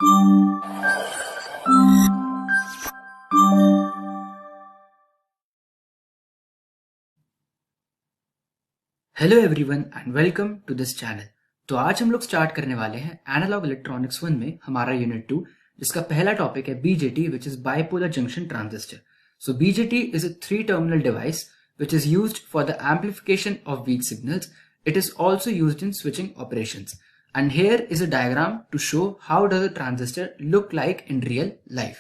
Hello everyone and welcome to this channel. तो आज हम लोग स्टार्ट करने वाले हैं एनालॉग इलेक्ट्रॉनिक्स 1 में हमारा यूनिट 2, जिसका पहला टॉपिक है BJT, which is bipolar junction transistor. So BJT is a 3-terminal device which is used for the amplification of weak signals. It is also used in switching operations. And here is a diagram to show how does a transistor look like in real life.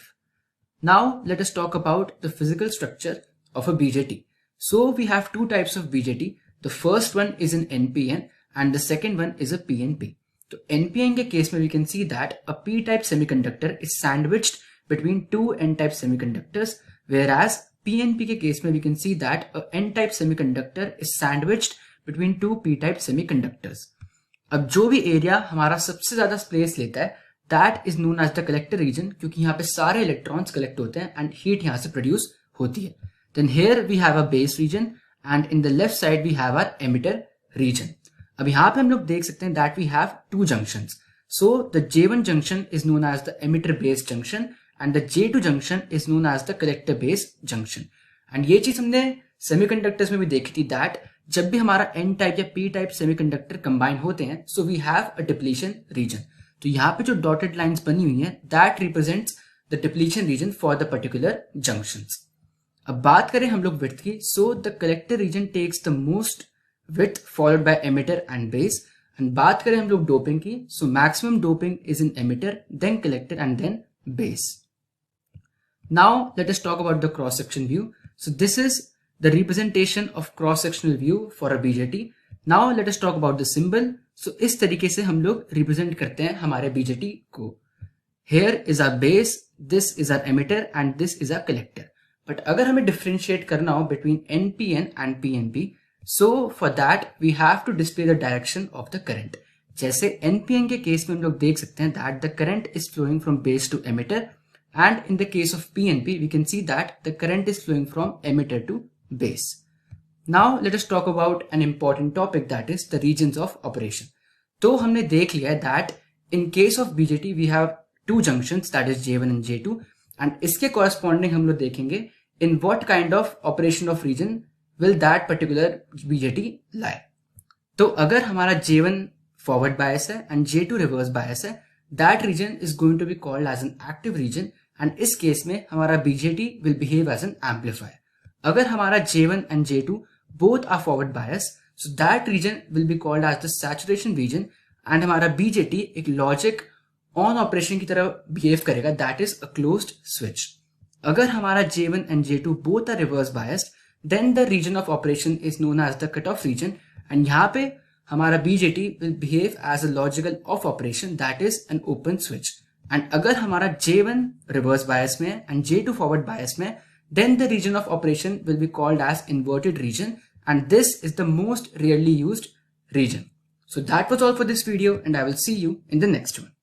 Now let us talk about the physical structure of a BJT. So we have two types of BJT. The first one is an NPN and the second one is a PNP. So NPN के case में we can see that a P-type semiconductor is sandwiched between two N-type semiconductors, whereas PNP के case में we can see that a N-type semiconductor is sandwiched between two P-type semiconductors. अब जो भी area हमारा सबसे ज्यादा space लेता है that is known as the collector region, क्योंकि यहाँ पे सारे इलेक्ट्रॉन्स कलेक्ट होते हैं एंड हीट यहाँ से प्रोड्यूस होती है. Then here we have a base region and in the left side we have our emitter region. अब यहाँ पे हम लोग देख सकते हैं that we have two junctions. So the J1 junction is known as the emitter base junction and the J2 junction is known as the collector base junction. And ये चीज हमने semiconductors में भी देखी थी that जब भी हमारा N type या P type semiconductor combine होते हैं so we have a depletion region. तो यहाँ पे जो dotted lines बनी हुई हैं that represents the depletion region for the particular junctions. अब बात करें हम लोग विड्थ की, so the collector region takes the most width followed by emitter and base. And बात करें हम लोग डोपिंग की, so maximum doping is in emitter, then collector and then base. Now let us talk about the cross section view. So this is the representation of cross sectional view for a BJT. Now let us talk about the symbol. So इस तरीके से हम लोग represent करते हैं हमारे BJT को. Here is our base, this is our emitter and this is our collector. But अगर हमें डिफरेंशिएट करना हो between NPN and PNP, so for that we have to display the direction of the current. जैसे NPN के case में हम लोग देख सकते हैं that the current is flowing from base to emitter, and in the case of PNP we can see that the current is flowing from emitter to base. Now let us talk about an important topic that is the regions of operation. तो हमने देख लिया that in case of BJT we have two junctions that is J1 and J2, and इसके corresponding हम लोग देखेंगे in what kind of operation of region will that particular BJT lie. तो अगर हमारा J1 forward bias है and J2 reverse bias है, that region is going to be called as an active region, and इस case में हमारा BJT will behave as an amplifier. अगर हमारा J1 and J2 both are forward bias, so that region will be called as the saturation region, and हमारा BJT एक logic on operation की तरह behave करेगा, that is a closed switch. अगर हमारा J1 and J2 both are reverse biased, then the region of operation is known as the cutoff region, and यहाँ पे हमारा BJT will behave as a logical off operation, that is an open switch. And अगर हमारा J1 reverse bias में and J2 forward bias में, then the region of operation will be called as inverted region, and this is the most rarely used region. So that was all for this video, and I will see you in the next one.